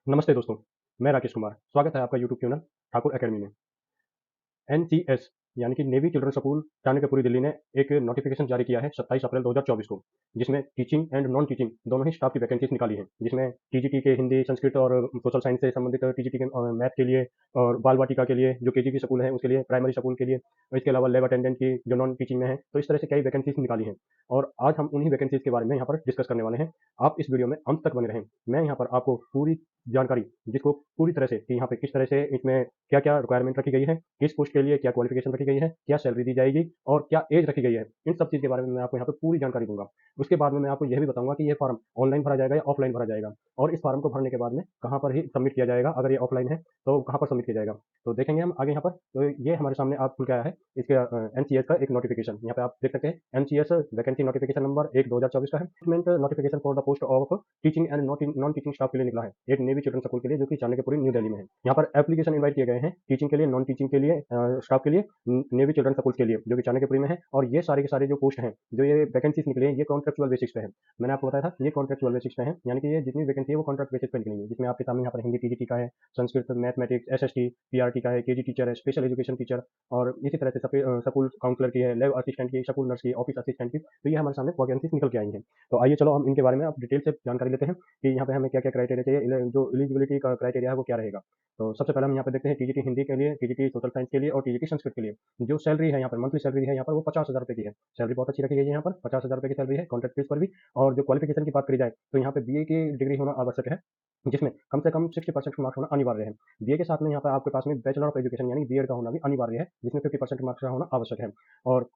नमस्ते दोस्तों, मैं राकेश कुमार। स्वागत है आपका यूट्यूब चैनल ठाकुर अकेडमी में। एनसीएस यानी कि navy children school Chanakyapuri Delhi ने एक नोटिफिकेशन जारी किया है 27 अप्रैल 2024 को, जिसमें टीचिंग एंड नॉन टीचिंग दोनों ही स्टाफ की वैकेंसीज निकाली हैं। जिसमें टीजीटी के हिंदी, संस्कृत और सोशल साइंस से संबंधित टीजीटी के मैथ के लिए, और बाल वाटिका के लिए जो केजी की स्कूल है उसके लिए, प्राइमरी स्कूल के लिए, और इसके अलावा लैब अटेंडेंट की जो नॉन टीचिंग में है। तो इस तरह से कई वैकेंसीज निकाली हैं और आज हम उन्हीं वैकेंसीज के बारे में यहाँ पर डिस्कस करने वाले हैं। आप इस वीडियो में अंत तक बने रहें। मैं यहाँ पर आपको पूरी जानकारी, जिसको पूरी तरह से कि यहाँ पे किस तरह से इसमें क्या क्या रिक्वायरमेंट रखी गई है, किस पोस्ट के लिए क्या क्वालिफिकेशन रखी गई है, क्या सैलरी दी जाएगी और क्या एज रखी गई है, इन सब चीज़ के बारे में मैं आपको यहाँ पे पूरी जानकारी दूंगा। उसके बाद में मैं आपको यह भी बताऊंगा कि ये फॉर्म ऑनलाइन भरा जाएगा या ऑफलाइन भरा जाएगा, और इस फॉर्म को भरने के बाद में कहाँ पर ही सबमिट किया जाएगा, अगर ये ऑफलाइन है तो कहाँ पर सबमिट किया जाएगा। तो देखेंगे हम आगे यहाँ पर। तो ये हमारे सामने आप खुल के आया है इसके एनसीएस का एक नोटिफिकेशन। यहाँ पे आप देख सकते हैं एनसीएस वैकेंसी नोटिफिकेशन नंबर 1/2024 का है। Notification for the post of teaching and non teaching staff के लिए निकला है, एक नेवी चिल्ड्रन स्कूल के लिए, जो कि चाणक्यपुरी न्यू दिल्ली में है। यहाँ पर एप्लीकेशन इनवाइट किए गए हैं टीचिंग के लिए, नॉन टीचिंग के लिए, स्टाफ के लिए, नेवी चिल्ड्रन स्कूल के लिए, जो कि चाणक्यपुरी में है। और ये सारे के सारे जो पोस्ट हैं, जो ये वैकेंसीज निकले हैं, ये कॉन्ट्रेक्चुअल बेसिस पे है। मैंने आपको बताया था ये कॉन्ट्रेक्चुअल बेसिस पे है, यानी कि ये जितनी वैकेंसी है वो कॉन्ट्रैक्ट बेसिस पे निकलेंगी। जिसमें आपके सामने यहाँ पर हिंदी टीजीटी का है, संस्कृत, मैथमेटिक्स, एसएसटी, पीआरटी का है, केजी टीचर है, स्पेशल एजुकेशन टीचर, और इसी तरह से स्कूल काउंसलर की है, लैब असिस्टेंट की, स्कूल नर्स की, ऑफिस असिस्टेंट की। तो ये हमारे सामने वैकेंसीज निकल के आई हैं। तो आइए चलो हम इनके बारे में अब डिटेल से जानकारी लेते हैं कि यहाँ पे हमें क्या क्या क्राइटेरिया चाहिए, जो एलिजिबिलिटी का क्राइटेरिया है वो क्या रहेगा। तो सबसे पहले हम यहाँ पे देखते हैं टीजीटी हिंदी के लिए, टीजीटी सोशल साइंस के लिए और टीजीटी संस्कृत के लिए। जो सैलरी है यहाँ पर, मंथली सैलरी है यहाँ पर, वो 50,000 रुपये की है। सैलरी बहुत अच्छी रखी गई है यहाँ पर, 50,000 रुपये की सैलरी है कॉन्ट्रैक्ट बेस पर भी। और जो क्वालिफिकेशन की बात करी जाए तो यहाँ पे बीए की डिग्री होना आवश्यक है, जिसमें कम से कम 60% मार्क्स होना अनिवार्य है। बीए के साथ में यहाँ पर आपके पास में बैचलर ऑफ एजुकेशन यानी बीएड का होना भी अनिवार्य है, जिसमें 50% मार्क्स का होना आवश्यक है। और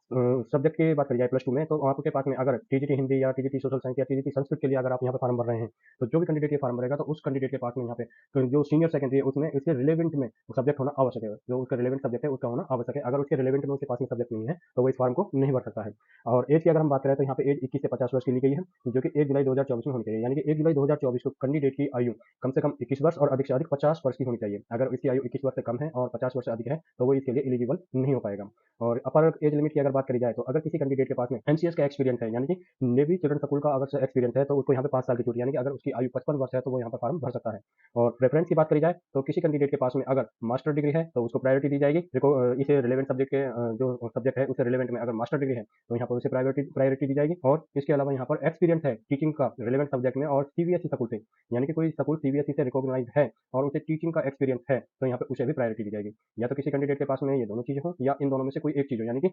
सब्जेक्ट की बात करी जाए +2 में, तो आपके पास में अगर टीजीटी हिंदी या टीजीटी सोशल साइंस या टीजीटी संस्कृत के लिए अगर आप यहाँ पे फॉर्म भर रहे हैं, तो जो भी कैंडिडेट ये फॉर्म भरेगा तो उस कैंडिडेट के पास में यहाँ पे तो जो सीनियर सेकेंडरी है उसमें इसके रिलेवेंट में सब्जेक्ट होना आवश्यक है। जो उसका रिलेवेंट सब्जेक्ट है उसका होना आवश्यक है। अगर उसके रिलेवेंट में उसके पास में सब्जेक्ट नहीं है तो वो इस फॉर्म को नहीं भर सकता है। और एज की अगर हम बात करें तो यहाँ पे एज 21 से 50 वर्ष की ली गई है, जो कि 1 जुलाई 2024 में होनी चाहिए। यानी कि 1 जुलाई 2024 को कैंडिडेट की आयु कम से कम 21 वर्ष और अधिक से अधिक 50 वर्ष की होनी चाहिए। अगर इसकी आयु 21 वर्ष से कम है और 50 वर्ष से अधिक है तो वो इसके लिए एलिजिबल नहीं हो पाएगा। और अपर एज लिमिट की अगर बात करी जाए तो अगर किसी कैंडिडेट के पास में एनसीएस का एक्सपीरियंस है, यानी कि नेवी चिल्ड्रन स्कूल का अगर एक्सपीरियंस है, तो उसको यहाँ पे 5 साल की छूट, यानी कि अगर उसकी आयु 55 वर्ष है तो वो यहाँ पर फॉर्म भर सकता है। और प्रेफरेंस की बात करी जाए तो किसी कैंडिडेट के पास में अगर मास्टर डिग्री है तो उसको प्रायोरिटी दी जाएगी। इसे रिलेवेंट सब्जेक्ट के जो सब्जेक्ट है उससे रिलेवेंट में अगर मास्टर डिग्री है तो यहाँ पर उसे प्रायोरिटी प्रायोरिटी दी जाएगी। और इसके अलावा यहाँ पर एक्सपीरियंस है टीचिंग का रिलेवेंट सब्जेक्ट में और सीबीएसई स्कूल से, यानी कि कोई स्कूल सीबीएसई से रिकॉग्नाइज है और उसे टीचिंग का एक्सपीरियंस है, तो यहाँ पे उसे भी प्रायोरिटी दी जाएगी। या तो किसी कैंडिडेट के पास में ये दोनों चीजें हो या इन दोनों में से कोई एक चीज हो, यानी कि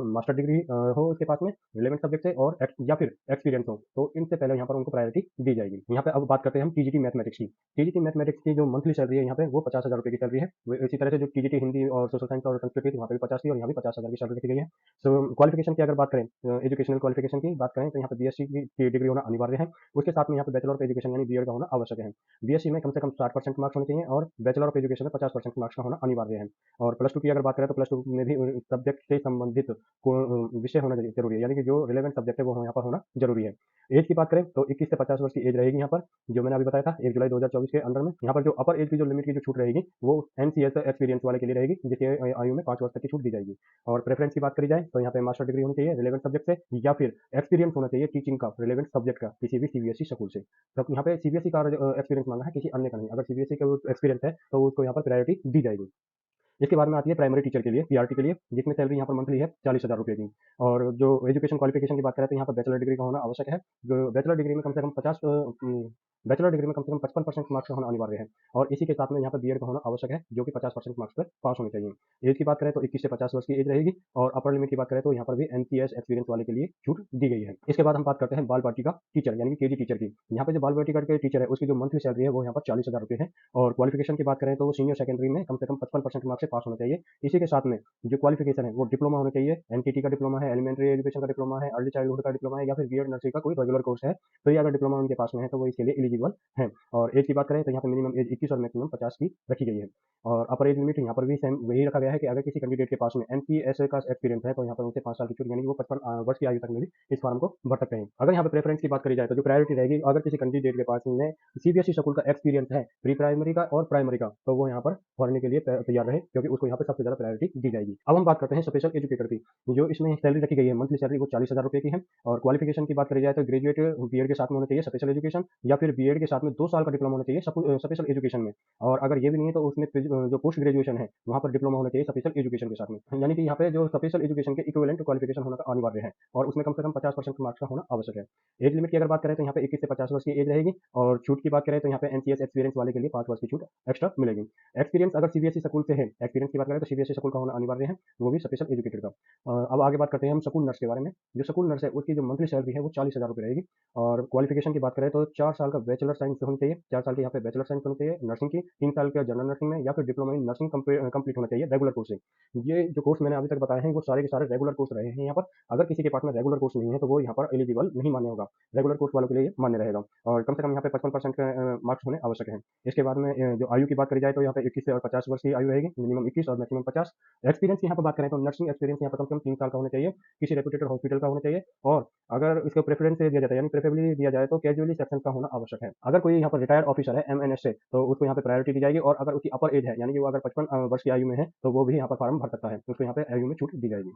मास्टर डिग्री हो उसके पास में रिलेवेंट सब्जेक्ट से, और या फिर एक्सपीरियंस हो, तो इनसे पहले यहाँ पर उनको प्रायोरिटी दी जाएगी। यहाँ पे अब बात करते हैं हम टीजीटी मैथमेटिक्स की। टीजीटी मैथमेटिक्स की जो मंथली सैलरी है यहाँ पे वो 50,000 रुपये की सैलरी है। इसी तरह से जो टीजीटी हिंदी और सोशल साइंस और संस्कृत की वहाँ पे भी 50 थी और यहाँ भी 50,000 की सैलरी रखी गई है। सो क्वालिफिकेशन की अगर बात करें, एजुकेशनल क्वालिफिकेशन की बात करें तो यहाँ पे बीएससी की डिग्री होना अनिवार्य है। उसके साथ में यहाँ पे बैचलर ऑफ एजुकेशन यानी बीएड का होना आवश्यक है। बीएससी में कम से कम 60% मार्क्स होने चाहिए और बैचलर ऑफ एजुकेशन में 50% मार्क्स का होना अनिवार्य है। और +2 की अगर बात करें तो +2 में भी सब्जेक्ट से संबंधित विषय होना जरूरी है, यानी कि जो रिलेवेंट सब्जेक्ट है वो यहाँ पर होना जरूरी है। एज की बात करें तो 21 से 50 वर्ष की एज रहेगी यहाँ पर, जो मैंने अभी बताया था 1 जुलाई 2024 के अंदर में। यहाँ पर जो अपर एज की जो लिमिट की जो छूट रहेगी वो एनसीएस एक्सपीरियंस वाले के लिए रहेगी, जिसके आयु में 5 वर्ष तक की छूट दी जाएगी। और प्रेफरेंस की बात करी जाए तो यहाँ पे मास्टर डिग्री होनी चाहिए रिलेवेंट सब्जेक्ट से, या फिर एक्सपीरियंस होना चाहिए टीचिंग का रिलेवेंट सब्जेक्ट का किसी भी सीबीएसई स्कूल से। तो यहाँ पे सीबीएसई का एक्सपीरियंस मांगा है, किसी अन्य का नहीं। अगर सीबीएसई का एक्सपीरियंस है तो उसको यहाँ पर प्रायोरिटी दी जाएगी। इसके बाद में आती है प्राइमरी टीचर के लिए, पीआरटी के लिए, जिसमें सैलरी यहाँ पर मंथली है 40,000 रुपये की। और जो एजुकेशन क्वालिफिकेशन की बात करें तो यहाँ पर बैचलर डिग्री का होना आवश्यक है। जो बैचलर डिग्री में कम से कम 50 बैचलर डिग्री में कम से कम 55% मार्क्स का होना अनिवार्य है। और इसी के साथ में यहाँ पर बीएड का होना आवश्यक है, जो कि 50% मार्क्स पर पास होने चाहिए। एज की बात करें तो 21 से 50 वर्ष की एज रहेगी। और अपर लिमिट की बात करें तो यहाँ पर भी एनसीएस एक्सपीरियंस वाले के लिए छूट दी गई है। इसके बाद हम बात करते हैं बाल वाटिका टीचर यानी कि केजी टीचर की। यहाँ पे जो बाल वाटिका के टीचर है उसकी जो मंथली सैलरी है वो यहाँ पर 40,000 रुपये है। और क्वालिफिकेशन की बात करें तो वो सीनियर सेकेंडरी में कम से कम 55% मार्क्स से पास होना चाहिए। इसी के साथ में जो क्वालिफिकेशन है वो डिप्लोमा होना चाहिए। एनटीटी का डिप्लोमा है, एलिमेंट्री एजुकेशन का डिप्लोमा है, अर्ली चाइल्डहुड का डिप्लोमा है, या फिर बीएड नर्सरी का कोई रेगुलर कोर्स है। तो ये अगर डिप्लोमा उनके पास में है तो वो इसके लिए एलिजिबल है। और एज की बात करें तो यहाँ पे मिनिमम एज 21 और मैक्सिमम 50 की रखी गई है। और अपर एज लिमिट यहाँ पर भी सेम वही रखा गया है कि अगर किसी कैंडिडेट के पास में एनपीएस का एक्सपीरियंस है तो यहाँ पर उनसे 5 साल की छूट, यानी कि वो 55 वर्ष की आयु तक में भी इस फॉर्म को भर सकते हैं। अगर यहाँ पे प्रेफरेंस की बात करी जाए तो जो प्रायोरिटी रहेगी, अगर किसी कैंडिडेट के पास में सीबीएसई स्कूल का एक्सपीरियंस है, प्री प्राइमरी का और प्राइमरी का, तो वो यहाँ पर भरने के लिए तैयार रहे, क्योंकि उसको यहाँ पे सबसे ज्यादा प्रायोरिटी दी जाएगी। अब हम बात करते हैं स्पेशल एजुकेटर की। जो इसमें सैलरी रखी गई है मंथली सैलरी वो 40,000 रुपये की है। और क्वालिफिकेशन की बात करी जाए तो ग्रेजुएट बीएड के साथ में होना चाहिए स्पेशल एजुकेशन, या फिर बीएड के साथ में 2 साल का डिप्लोमा होना चाहिए स्पेशल एजुकेशन में, और अगर ये भी नहीं है तो उसमें जो पोस्ट ग्रेजुएशन है वहाँ पर डिप्लोमा होना चाहिए स्पेशल एजुकेशन के साथ में। यानी कि यहाँ पे जो स्पेशल एजुकेशन के इक्विवेलेंट क्वालिफिकेशन होना अनिवार्य है, और उसमें कम से कम 50% मार्क्स का होना आवश्यक है। एज लिमिट की अगर बात करें तो यहाँ पे 21 से 50 वर्ष की एज रहेगी, और छूट की बात करें तो यहाँ पे एनसीएस एक्सपीरियंस वाले के लिए 5 वर्ष की छूट एक्स्ट्रा मिलेगी। एक्सपीरियंस अगर सीबीएसई स्कूल से है, एक्सपीरियंस की बात करें तो सीबीएसई स्कूल का होना अनिवार्य है, वो भी स्पेशल एजुकेटेड का। अब आगे बात करते हैं हम स्कूल नर्स के बारे में। जो स्कूल नर्स है उसकी जो मंथली सैलरी है वो 40,000 रुपये रहेगी, और क्वालिफिकेशन की बात करें तो 4 साल का बैचलर साइंस होनी चाहिए, 4 साल की यहाँ पे बैचलर साइंस होनी चाहिए नर्सिंग की, 3 साल का जनरल नर्सिंग में, या फिर डिप्लोमा इन नर्सिंग कंप्लीट होना चाहिए रेगुलर कोर्स से। ये जो कोर्स मैंने अभी तक बताए हैं वो सारे के सारे रेगुलर कोर्स रहे हैं यहाँ पर। अगर किसी के पास में रेगुलर कोर्स नहीं है तो वो यहाँ पर एलिजिबल नहीं मान्य होगा, रेगुलर कोर्स वालों के लिए मान्य रहेगा, और कम से कम यहाँ पे 55% का मार्क्स होने आवश्यक है। इसके बाद में जो आयु की बात करी जाए तो यहाँ पे 21 से और 50 वर्ष की आयु रहेगी, मिनिमम 21 और मैक्सिमम 50। एक्सपीरियंस की यहाँ पर बात करें तो नर्सिंग एक्सपीरियंस यहाँ पर कम से कम 3 साल का होना चाहिए, किसी रेपुटेड हॉस्पिटल का होना चाहिए, और अगर इसको प्रेफरेंस दिया जाता है यानी प्रेफरेबली दिया जाए तो कैजुअली सेक्शन का होना आवश्यक है। अगर कोई यहाँ पर रिटायर्ड ऑफिसर है एमएनएस से तो उसको यहाँ पे प्रायोरिटी दी जाएगी, और अगर उसकी अपर एज है यानी कि वो अगर 55 वर्ष की आयु में है तो वो भी यहाँ पर फॉर्म भर सकता है, उसको यहाँ पे आयु में छूट दी जाएगी।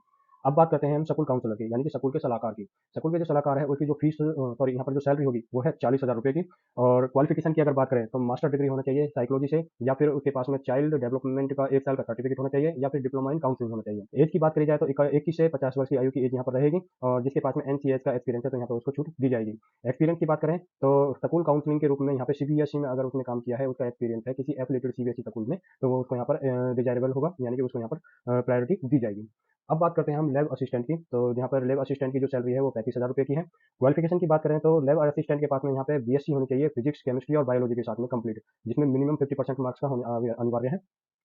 अब बात करते हैं हम स्कूल काउंसलर की, यानी कि स्कूल के सलाहकार की। स्कूल के जो सलाहकार है उसकी जो फीस सॉरी यहाँ पर जो सैलरी होगी वो है 40,000 रुपये की, और क्वालिफिकेशन की अगर बात करें तो मास्टर डिग्री होना चाहिए साइकोलॉजी से, या फिर उसके पास में चाइल्ड डेवलपमेंट का 1 साल का सर्टिफिकेट होना चाहिए, या फिर डिप्लोमा इन काउंसलिंग होना चाहिए। एज की बात करी जाए तो 21 से 50 वर्ष की आयु की एज यहाँ पर रहेगी, और जिसके पास में एनसीएस का एक्सपीरियंस है तो यहाँ पर उसको छूट दी जाएगी। एक्सपीरियंस की बात करें तो स्कूल काउंसलिंग के रूप में यहाँ पे सीबीएसई में अगर उसने काम किया है, उसका एक्सपीरियंस है किसी एफिलिएटेड सीबीएसई स्कूल में, तो वो उसको यहाँ पर डिजायरेबल होगा, यानी कि उसको यहाँ पर प्रायोरिटी दी जाएगी। अब बात करते हैं हम लैब असिस्टेंट की, तो यहाँ पर लैब असिस्टेंट की जो सैलरी है वो 35,000 रुपये की है। क्वालिफिकेशन की बात करें तो लैब असिस्टेंट के पास में यहाँ पे बीएससी होनी चाहिए फिजिक्स केमिस्ट्री और बायोलॉजी के साथ में कंप्लीट, जिसमें मिनिमम 50% मार्क्स का होना अनिवार्य है।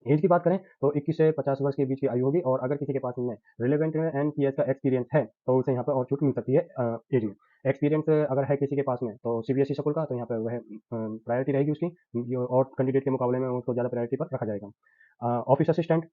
एज की बात करें तो 21 से 50 वर्ष के बीच की आयु होगी, और अगर किसी के पास में रिलेवेंट एनपीएस का एक्सपीरियंस है तो उसे यहाँ पर और छूट मिल सकती है एज में। एक्सपीरियंस अगर है किसी के पास में तो सीबीएसई स्कूल का, तो यहाँ पर वह प्रायोरिटी रहेगी उसकी, और कैंडिडेट के मुकाबले में उसको ज़्यादा प्रायोरिटी पर रखा जाएगा। ऑफिस असिस्टेंट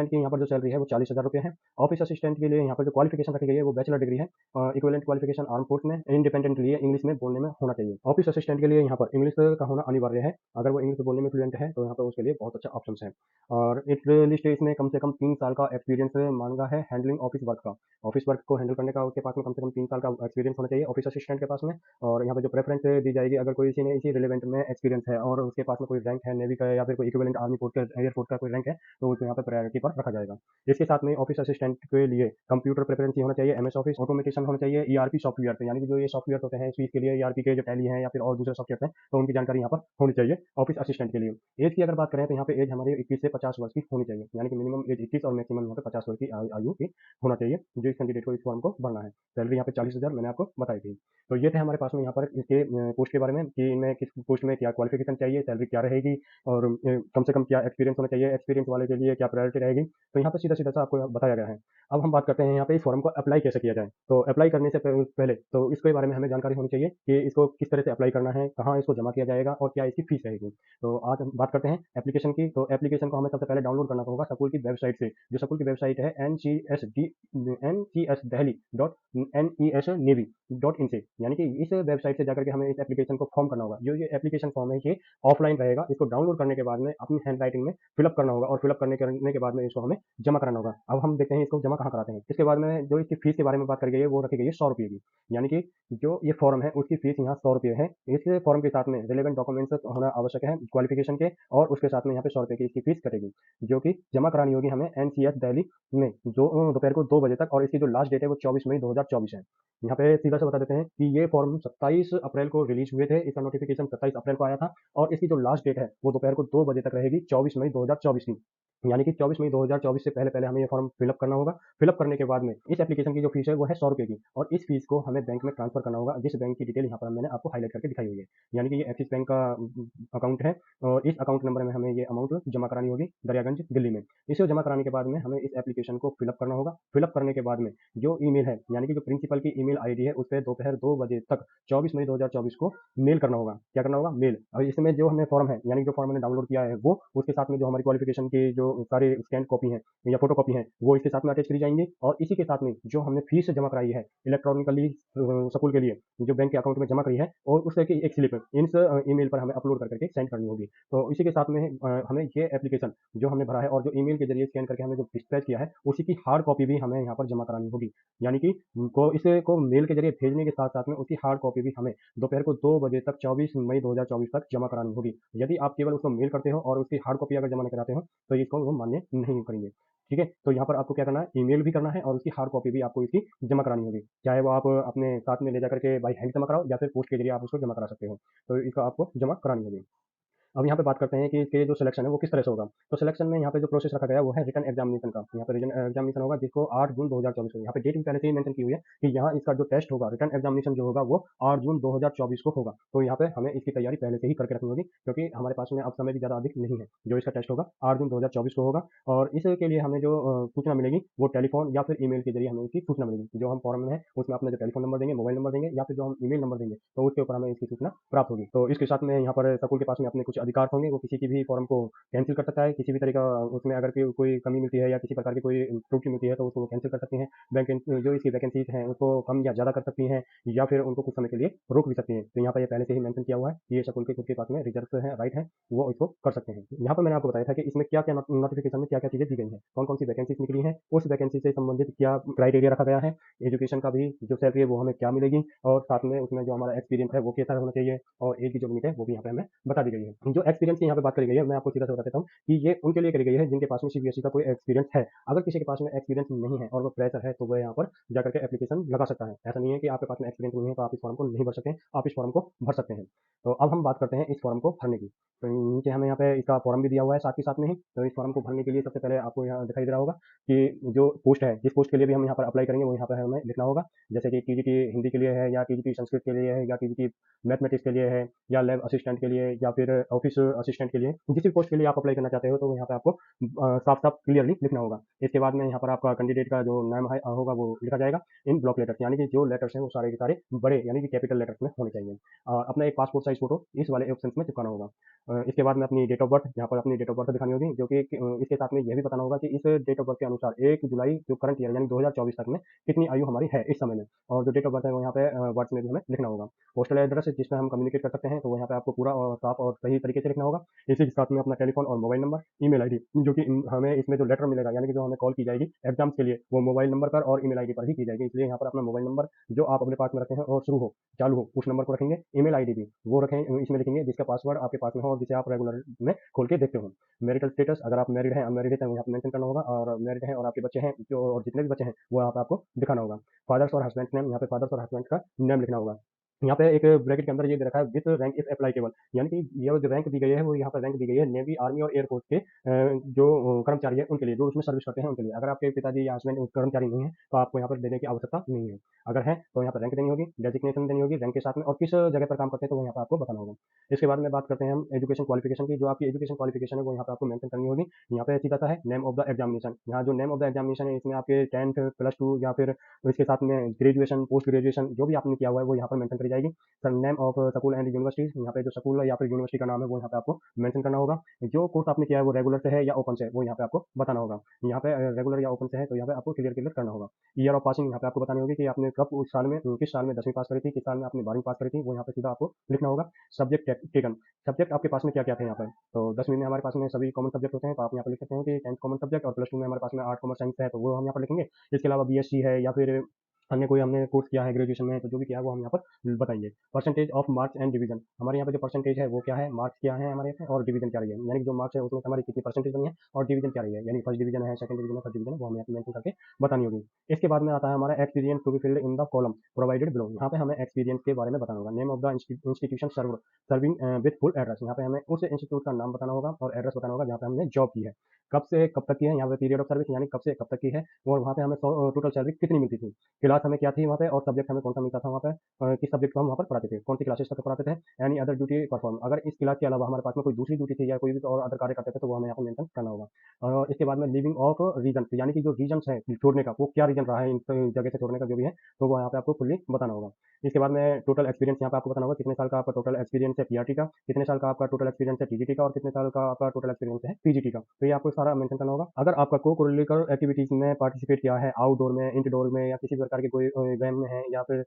की यहाँ पर जो सैलरी है वो 40,000 रुपये है। ऑफिस असिस्टेंट के लिए यहाँ पर जो क्वालिफिकेशन रखी गई है वो बैचलर डिग्री है, इक्विवेलेंट क्वालिफिकेशन आर्म फोर्स में इंडिपेंडेंटली इंग्लिश में बोलने में होना चाहिए। ऑफिस असिस्टेंट के लिए यहाँ पर इंग्लिश का होना अनिवार्य है, अगर वो इंग्लिश बोलने में फ्लुएंट है तो यहाँ पर उसके लिए बहुत अच्छा ऑप्शन है। और एक लिस्ट इसमें कम से कम 3 साल का एक्सपीरियंस मांगा है हैंडलिंग ऑफिस वर्क का, ऑफिस वर्क को हैंडल करने का उसके पास में कम से कम 3 साल का एक्सपीरियंस होना चाहिए ऑफिस असिस्टेंट के पास में। और यहाँ पे जो प्रेफरेंस दी जाएगी, अगर कोई इसी रिलेवेंट में एक्सपीरियंस है और उसके पास में कोई रैंक है नेवी का या फिर कोई इक्विवेलेंट आर्मी फोर्स का एयरफोर्स का कोई रैंक है, तो उसको यहाँ पे प्रायोरिटी पर रखा जाएगा। इसके साथ में ऑफिस असिस्टेंट के लिए कंप्यूटर प्रेफरेंस होना चाहिए, एमएस ऑफिस ऑटोमेटेशन होना चाहिए, ईआरपी सॉफ्टवेयर पे, यानी कि जो ये सॉफ्टवेयर होते हैं स्वीट के लिए ईआरपी के जो टैली हैं या फिर और दूसरे सॉफ्टवेयर हैं, तो उनकी जानकारी यहाँ पर होनी चाहिए ऑफिस असिस्टेंट के लिए। एज की अगर बात करें तो यहाँ पे एज हमारी 21 से 50 वर्ष की होनी चाहिए, यानी कि मिनिमम एज 21 और मैक्सिमम यहाँ पे 50 वर्ष की आयु की होना चाहिए जो इस कैंडिडेट को इस फॉर्म को भरना है। सैलरी यहाँ पे 40,000 मैंने आपको बताई थी। तो ये थे हमारे पास में यहाँ पर इसके पोस्ट के बारे में कि इनमें किस पोस्ट में क्या क्वालिफिकेशन चाहिए, सैलरी क्या रहेगी, और कम से कम क्या एक्सपीरियंस होना चाहिए, एक्सपीरियंस वाले के लिए क्या प्रायोरिटी रहेगी। तो यहाँ पे सीधा सीधा सा आपको बताया गया है। अब हम बात करते हैं यहाँ पे इस फॉर्म को अप्लाई कैसे किया जाए। तो अप्लाई करने से पहले तो इसके बारे में हमें जानकारी होनी चाहिए कि इसको किस तरह से अप्लाई करना है, कहाँ इसको जमा किया जाएगा और क्या इसकी फीस रहेगी। तो आज हम बात करते हैं एप्लीकेशन की। तो एप्लीकेशन को हमें सबसे पहले डाउनलोड करना होगा स्कूल की वेबसाइट से, जो स्कूल की वेबसाइट है ncsdelhi.nes.navy.in से, यानी कि इस वेबसाइट से जाकर के हमें इस एप्लीकेशन को फॉर्म करना होगा। जो ये एप्लीकेशन फॉर्म है ये ऑफलाइन रहेगा, इसको डाउनलोड करने के बाद में अपनी हैंड राइटिंग में फिलअप करना होगा, और फिलअप करने के बाद में इसको हमें जमा कराना होगा। अब हम देखते हैं इसको जमा कहाँ कराते हैं। इसके बाद में जो इसकी फीस के बारे में बात करी गई है वो रखी गई है 100 रुपये की, यानी कि जो ये फॉर्म है उसकी फीस यहाँ 100 रुपये है। इस फॉर्म के साथ में रिलेवेंट डॉक्यूमेंट्स होना आवश्यक है क्वालिफिकेशन के, और उसके साथ में यहाँ पे 100 रुपये की इसकी फीस कटेगी, जो कि जमा करानी होगी हमें एनसीएस दिल्ली में जो दोपहर को 2 बजे तक, और इसकी जो लास्ट डेट है वो 24 मई 2024 है। यहाँ पे सीधा से बता देते हैं कि ये फॉर्म 27 अप्रैल को रिलीज हुए थे, इसका नोटिफिकेशन 27 अप्रैल को आया था, और इसकी जो लास्ट डेट है वो दोपहर को 2 बजे तक रहेगी 24 मई 2024 की, यानी कि 24 मई 2024 से पहले पहले हमें ये फॉर्म फिलअप करना होगा। फिलअप करने के बाद में इस एप्लीकेशन की जो फीस है वो है 100 रुपये की, और इस फीस को हमें बैंक में ट्रांसफर करना होगा, जिस बैंक की डिटेल यहाँ पर मैंने आपको हाईलाइट करके दिखाई हुई है, यानी कि ये एक्सिस बैंक का अकाउंट है, और इस अकाउंट नंबर में हमें ये अमाउंट जमा करानी होगी दरियागंज दिल्ली में। इसे जमा कराने के बाद में हमें इस एप्लीकेशन को फिलअप करना होगा। फिलअप करने के बाद में जो ईमेल है, यानी कि जो प्रिंसिपल की ईमेल आईडी है, उस पर दोपहर 2 बजे तक 24 मई 2024 को मेल करना होगा। क्या करना होगा? मेल। और इसमें जो हमें फॉर्म है, यानी जो फॉर्म मैंने डाउनलोड किया है वो, उसके साथ में जो हमारी क्वालिफिकेशन की जो सारे स्कैन कॉपी है या फोटो कॉपी है वो इसके साथ में अटैच करी जाएंगी, और इसी के साथ में जो हमने फीस जमा कराई है इलेक्ट्रॉनिकली स्कूल के लिए जो बैंक के अकाउंट में जमा करी है, और उसके एक स्लिप इस ईमेल पर हमें अपलोड करके सेंड करनी होगी। तो इसी के साथ में हमें ये एप्लीकेशन जो हमने भरा है और जो ईमेल के जरिए स्कैन करके हमने जो डिस्पैच किया है, उसी की हार्ड कॉपी भी हमें यहाँ पर जमा करानी होगी। यानी कि उनको इसको मेल के जरिए भेजने के साथ-साथ में उसकी हार्ड कॉपी भी हमें दोपहर को 2 बजे तक 24 मई 2024 तक जमा करानी होगी। यदि आप केवल उसको मेल करते हो और उसकी हार्ड कॉपी अगर जमा नहीं कराते हो, तो इसको वो मान्य नहीं करेंगे। ठीक है? तो यहाँ पर आपको क्या करना है, ईमेल भी करना है और उसकी हार्ड कॉपी भी आपको इसकी जमा करानी होगी। चाहे वो आप अपने साथ में ले जाकर के बाय हैंड जमा कराओ या फिर पोस्ट के जरिए आप उसको जमा करा सकते हो। तो इसको आपको जमा करानी होगी। अब यहाँ पे बात करते हैं कि इसके जो सिलेक्शन है वो किस तरह से होगा। तो सिलेक्शन में यहाँ पे जो प्रोसेस रखा गया है वो है रिटन एग्जामिनेशन का। यहाँ पे रिटन एग्जामिनेशन होगा जिसको 8 जून 2024 को, यहाँ पे डेट भी पहले से ही मेंशन की हुई है कि यहाँ इसका जो टेस्ट होगा, रिटन एग्जामिनेशन जो होगा वो 8 जून 2024 को होगा। तो यहाँ पे हमें इसकी तैयारी पहले से ही करके रखनी होगी क्योंकि हमारे पास में अब समय भी ज़्यादा अधिक नहीं है। जो इसका टेस्ट होगा 8 जून 2024 को होगा और इसके लिए हमें जो सूचना मिलेगी वो टेलीफोन या फिर ईमेल के जरिए हमें इसकी सूचना मिलेगी। जो हम फॉर्म में है उसमें अपना जो टेलीफोन नंबर देंगे, मोबाइल नंबर देंगे या फिर जो हम ईमेल नंबर देंगे, तो उसके ऊपर हमें इसकी सूचना प्राप्त होगी। तो इसके साथ में यहाँ पर स्कूल के पास में अपने कुछ अधिकार होंगे, वो किसी की भी फॉर्म को कैंसिल कर सकता है, किसी भी तरह का उसमें अगर कोई कमी मिलती है या किसी प्रकार की कोई त्रुटि मिलती है तो उसको कैंसिल कर सकती हैं। बैंक जो इसकी वैकेंसीज हैं उसको कम या ज़्यादा कर सकती हैं या फिर उनको कुछ समय के लिए रोक भी सकती हैं। तो यहाँ पर ये पहले से ही मेंशन किया हुआ है कि ये स्कूल के खुद के पास में रिजर्व है, राइट है, वो इसको कर सकते हैं। यहाँ पर मैंने आपको बताया था कि इसमें क्या-क्या नोटिफिकेशन में क्या-क्या चीज़ें दी गई हैं, कौन-कौन सी वैकेंसीज निकली हैं, उस वैकेंसी से संबंधित क्या क्राइटेरिया रखा गया है, एजुकेशन का भी जो सैलरी है वो हमें क्या मिलेगी और साथ में उसमें जो हमारा एक्सपीरियंस है वो कैसा होना चाहिए और एज की जो लिमिट है वो भी यहाँ पे हमें बता दी गई है। जो एक्सपीरियंस की यहाँ पे बात करी गई है, मैं आपको सीधा सा बता देता हूँ कि ये उनके लिए करी गई है जिनके पास में सीबीएसई का कोई एक्सपीरियंस है। अगर किसी के पास में एक्सपीरियंस नहीं है और वो फ्रेशर है तो वह यहाँ पर जाकर के एप्लीकेशन लगा सकता है। ऐसा नहीं है कि आपके पास में एक्सपीरियंस नहीं है तो आप इस फॉर्म को नहीं भर सकते, आप इस फॉर्म को भर सकते हैं। तो अब हम बात करते हैं इस फॉर्म को भरने की। तो नीचे हमें यहाँ पे इसका फॉर्म भी दिया हुआ है साथ ही साथ में ही। तो इस फॉर्म को भरने के लिए सबसे पहले आपको यहाँ दिखाई दे रहा होगा कि जो पोस्ट है, जिस पोस्ट के लिए भी हम यहाँ पर अप्लाई करेंगे वो यहाँ पर हमें लिखना होगा। जैसे कि टीजीटी हिंदी के लिए है या टीजीटी संस्कृत के लिए है या टीजीटी मैथमेटिक्स के लिए है या लैब असिस्टेंट के लिए या फिर ऑफिस असिस्टेंट के लिए, जिस भी पोस्ट के लिए आप अप्लाई करना चाहते हो तो यहाँ पे आपको साफ-साफ क्लियरली लिखना होगा। इसके बाद में यहाँ पर आपका कैंडिडेट का जो नाम है होगा वो लिखा जाएगा इन ब्लॉक लेटर्स, यानी कि जो लेटर्स हैं वो सारे के सारे बड़े यानी कि कैपिटल लेटर्स में होने चाहिए। अपना एक पासपोर्ट साइज़ फ़ोटो इस वाले ऑप्शंस में चिपकाना होगा। इसके बाद में अपनी डेट ऑफ बर्थ, यहाँ पर अपनी डेट ऑफ बर्थ दिखानी होगी जो कि इसके साथ में ये भी बताना होगा कि इस डेट ऑफ बर्थ के अनुसार 1 जुलाई जो करंट ईयर यानी 2024 तक में कितनी आयु हमारी है इस समय में, और जो डेट ऑफ बर्थ है वो यहाँ पे वर्ड्स में भी हमें लिखना होगा। पोस्टल एड्रेस जिसमें हम कम्युनिकेट कर सकते हैं तो वो यहाँ पे आपको पूरा और साफ और सही तरीके से लिखना होगा। इसी के साथ में अपना टेलीफोन और मोबाइल नंबर, ईमेल आईडी जो कि हमें इसमें जो लेटर मिलेगा यानी कि जो हमें कॉल की जाएगी एग्जाम्स के लिए वो मोबाइल नंबर पर और ईमेल आईडी पर ही की जाएगी। इसलिए यहाँ पर अपना मोबाइल नंबर जो आप अपने पास में रखे हैं और शुरू हो, चालू हो, उस नंबर को रखेंगे। ईमेल आईडी भी वो रखें, इसमें लिखेंगे जिसका पासवर्ड आपके पास में हो और जिसे आप रेगुलर में खोल के देखते हो। मैरिटल स्टेटस अगर आप मैरिड हैं, अनमैरिड हैं तो यहाँ पे मेंशन करना होगा, और मैरिड हैं और आपके बच्चे हैं जो और जितने भी बच्चे हैं वो यहाँ पे आपको दिखाना होगा। फादर्स और हस्बैंड्स नेम, यहाँ पे फादर्स और हस्बैंड का नेम लिखना होगा। यहाँ पे एक ब्रैकेट के अंदर ये दे रखा है विथ रैंक इफ एप्लीकेबल, यानी कि ये जो रैंक दी गई है वो यहाँ पर रैंक दी गई है नेवी, आर्मी और एयरफोर्स के जो कर्मचारी है उनके लिए, जो उसमें सर्विस करते हैं उनके लिए। अगर आपके पिताजी या हस्बैंड कर्मचारी नहीं है तो आपको यहाँ पर देने की आवश्यकता नहीं है। अगर है तो यहाँ पर रैंक देनी होगी, डेजिग्नेशन देनी होगी रैंक के साथ में, और किस जगह पर काम करते हैं तो वो यहाँ पर आपको बताना होगा। इसके बाद में बात करते हैं हम एजुकेशन क्वालिफिकेशन की। जो आपकी एजुकेशन क्वालिफिकेशन है वो यहाँ पे आपको मेंशन करनी होगी। यहाँ पे सीधा सा है नेम ऑफ द एग्जामिनेशन, यहाँ जो नेम ऑफ द एग्जामिनेशन है इसमें आपके 10th प्लस 2 या फिर इसके साथ में ग्रेजुएशन, पोस्ट ग्रेजुएशन जो भी आपने किया हुआ है वो यहाँ पर मेंशन करी जाएगी। Sir name of school and universities, यहाँ पे जो स्कूल या फिर यूनिवर्सिटी का नाम है वो यहाँ पे आपको मेंशन करना होगा। जो कोर्स आपने किया है वो रेगुलर से है या ओपन से है वो यहाँ पे आपको बताना होगा। यहाँ पे रेगुलर या ओपन से है तो यहाँ पे आपको क्लियर क्लियर करना होगा। ईयर ऑफ पासिंग यहाँ पे आपको बतानी होगी कि आपने कब उस साल में किस साल में 10वीं पास करी थी, किस साल में आपने 12वीं पास करी थी, वो यहाँ पे सीधा आपको लिखना होगा। सब्जेक्ट टेकन, सब्जेक्ट आपके पास में क्या क्या थे यहाँ पर। तो 10वीं में हमारे पास में सभी कॉमन सब्जेक्ट होते हैं तो आप यहाँ पर लिख सकते हो कि 10th कॉमन सब्जेक्ट, और प्लस 2 में हमारे पास में आर्ट कॉमर्स साइंस है तो वो हम यहाँ पर लिखेंगे। इसके अलावा बीएससी है या फिर अन्य कोई हमने कोर्स किया है ग्रेजुएशन में तो जो भी किया है वो हम यहाँ पर बताएंगे। Percentage of marks and division, हमारे यहाँ पे जो परसेंटेज है वो क्या है, मार्क्स क्या है हमारे यहाँ पे और डिवीजन क्या रही है, यानी कि जो मार्क्स है उसमें हमारी कितनी परसेंटेज बनी है और डिवीजन क्या रही है, यानी फर्स्ट डिवीजन है, सेकंड डिवीजन है, थर्ड डिवीजन है, वो हमें यहाँ पे मेंशन करके बतानी होगी। इसके बाद में आता है हमारा experience to be filled in the column provided below, यहाँ पे हमें एक्सपीरियंस के बारे में बताना होगा। Name of the institution serving with full address, यहाँ पे हमें उस इंस्टीट्यूट का नाम बताना होगा और एड्रेस बताना होगा जहाँ पे हमने जॉब की है, कब से कब तक की है, यहाँ पे पीरियड ऑफ सर्विस यानी कब से कब तक की है, और वहाँ पे हमें टोटल सैलरी कितनी मिलती थी, क्लास हमें क्या थी वहाँ पे, और सब्जेक्ट हमें कौन सा मिलता था वहाँ पे, किस सब्जेक्ट को हम वहाँ पर पढ़ाते थे, कौन सी क्लासेस तक पढ़ाते थे। एनी अदर ड्यूटी परफॉर्म, अगर इस क्लास के अलावा हमारे पास में कोई दूसरी ड्यूटी थी या कोई भी और अदर कार्य करते थे तो वो हमें यहाँ पर मेंशन करना होगा। और इसके बाद में लिविंग ऑफ रीजन, यानी कि जो रीजन है छोड़ने का, वो क्या रीजन रहा है इन जगह से छोड़ने का जो भी है, तो वो यहाँ पे आपको फुल्ली बताना होगा। इसके बाद में टोटल एक्सपीरियंस यहाँ पे आपको बताना होगा कितने साल का आपका टोटल एक्सपीरियंस है पीआरटी का, कितने साल का आपका टोटल एक्सपीरियंस है टीजीटी का, और कितने साल का आपका टोटल एक्सपीरियंस है पीजीटी का, तो ये आपको सारा मेंशन करना होगा। अगर आपका को करिकुलर एक्टिविटीज में पार्टिसिपेट किया है, आउटडोर में, इंटरडोर में, या किसी भी प्रकार की कोई गेम में है या फिर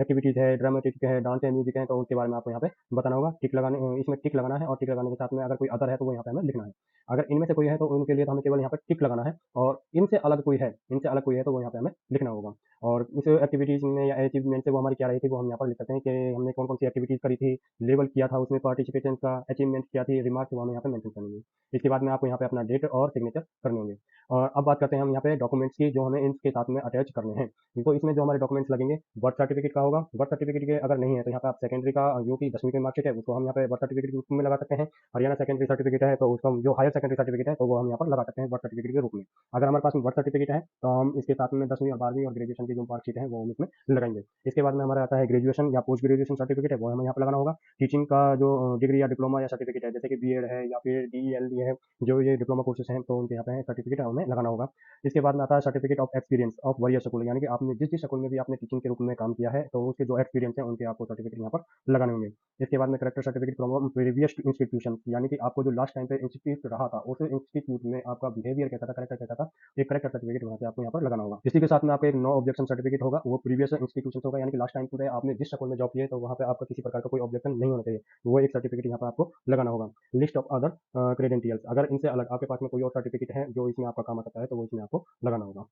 एक्टिविटीज़ है, ड्रामेटिक है, डांस है, म्यूजिक है, तो उसके बारे में आपको यहाँ पे बताना होगा। टिक लगाने इसमें टिक लगाना है और टिक लगाने के साथ में अगर कोई अदर है तो वो यहाँ पे हमें लिखना है। अगर इनमें से कोई है तो उनके लिए तो हमें केवल यहाँ पर टिक लगाना है, और इनसे अलग कोई है तो वो यहाँ पे हमें लिखना होगा। और उस एक्टिविटीज़ में या अचीवमेंट से वो हमारी क्या रही थी, वो हम यहाँ पर लिख सकते हैं कि हमने कौन-कौन सी एक्टिविटीज़ करी थी, लेवल किया था उसमें पार्टिसिपेशन का, अचीवमेंट क्या थी, रिमार्क्स वो हमें यहाँ पे मेंशन करनी है। इसके बाद में आपको यहाँ पे अपना डेट और सिग्नेचर करने होंगे। और अब बात करते हैं हम यहाँ पे डॉक्यूमेंट्स की, जो हमें इनके साथ में अटैच करने हैं। तो इसमें जो हमारे डॉक्यूमेंट्स लगेंगे, बर्थ सर्टिफिकेट का होगा। बर्थ सर्टिफिकेट के अगर नहीं है तो यहाँ पे आप सेकेंडरी का जो कि 10वीं की मार्कशीट है उसको हम यहाँ पे बर्थ सर्टिफिकेट के रूप में लगा सकते हैं। हरियाणा सेकेंडरी सर्टिफिकेट है तो उसका जो हायर सेकेंडरी सर्टिफिकेट है तो वो हम यहाँ पर लगा सकते हैं बर्थ सर्टिफिकेट के रूप में। अगर हमारे पास में बर्थ सर्टिफिकेट है तो हम इसके साथ में 10वीं और 12वीं और ग्रेजुएशन की जो मार्कशीट है वो हम इसमें लगाएंगे। इसके बाद में हमारा आता है ग्रेजुएशन या पोस्ट ग्रेजुएशन सर्टिफिकेट है, वो हमें यहाँ पर लगाना होगा। टीचिंग का जो डिग्री या डिप्लोमा या सर्टिफिकेट है, जैसे कि बीएड है या फिर डीईएलडी है, जो ये डिप्लोमा कोर्सेज हैं तो उनके यहाँ पे सर्टिफिकेट हमें लगाना होगा। इसके बाद में आता है सर्टिफिकेट ऑफ एक्सपीरियंस ऑफ वरीय स्कूल, यानी कि आपने जिस स्कूल में भी आपने टीचिंग के रूप में काम किया है तो उसके जो एक्सपीरियंस है उनके आपको सर्टिफिकेट यहाँ पर लगाने होंगे। इसके बाद में character certificate from previous institution, यानी कि आपको जो लास्ट टाइम पे इंस्टीट्यूट रहा था उस इंस्टीट्यूट में आपका बिहेवियर कैसा था, करेक्टर कैसा था, एक करेक्टर सर्टिफिकेट वहाँ से आपको यहाँ पर लगाना होगा। इसी के साथ में आपका एक नो ऑब्जेक्शन सर्टिफिकेट होगा, वो प्रीवियस इंस्टीट्यूशन होगा, यानी कि लास्ट टाइम पे आपने जिस स्कूल में जॉब की है तो वहाँ पे आपका किसी प्रकार का कोई ऑब्जेक्शन नहीं होना चाहिए, वो एक सर्टिफिकेट यहाँ पर आपको लगाना होगा। लिस्ट ऑफ अदर क्रेडेंटियल्स, अगर इनसे अलग आपके पास में कोई और सर्टिफिकेट है जो इसमें आपका काम आ सकता है तो वो इसमें आपको लगाना होगा।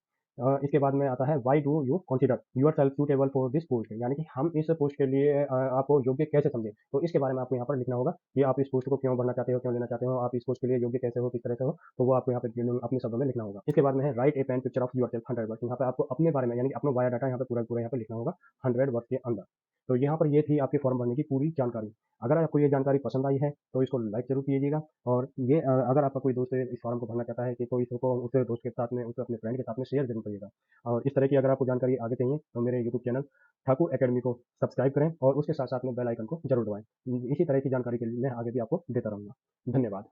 इसके बाद में आता है why do you consider yourself suitable for this post, यानी कि हम इस पोस्ट के लिए आपको योग्य कैसे समझें, तो इसके बारे में आपको यहाँ पर लिखना होगा कि आप इस पोस्ट को क्यों भरना चाहते हो, क्यों लेना चाहते हो, आप इस पोस्ट के लिए योग्य कैसे हो, किस तरह से हो, तो वो आपको यहाँ पे अपने शब्दों में लिखना होगा। इसके बाद में है write a pen picture of yourself 100 words, यहाँ पे आपको अपने बारे में यानी कि अपना बायोडाटा यहाँ पे पूरा पूरा यहाँ पे लिखना होगा 100 वर्ड्स के अंदर। तो यहाँ पर ये थी आपके फॉर्म भरने की पूरी जानकारी। अगर आपको ये जानकारी पसंद आई है तो इसको लाइक जरूर कीजिएगा, और ये अगर आपका कोई दोस्त इस फॉर्म को भरना चाहता है कि तो इसको उस दोस्त के साथ में, उसे अपने फ्रेंड के साथ में शेयर जरूर करिएगा। और इस तरह की अगर आपको जानकारी आगे चाहिए तो मेरे यूट्यूब चैनल ठाकुर एकेडमी को सब्सक्राइब करें और उसके साथ साथ में बेल आइकन को जरूर दबाएं। इसी तरह की जानकारी के लिए मैं आगे भी आपको देता रहूँगा। धन्यवाद।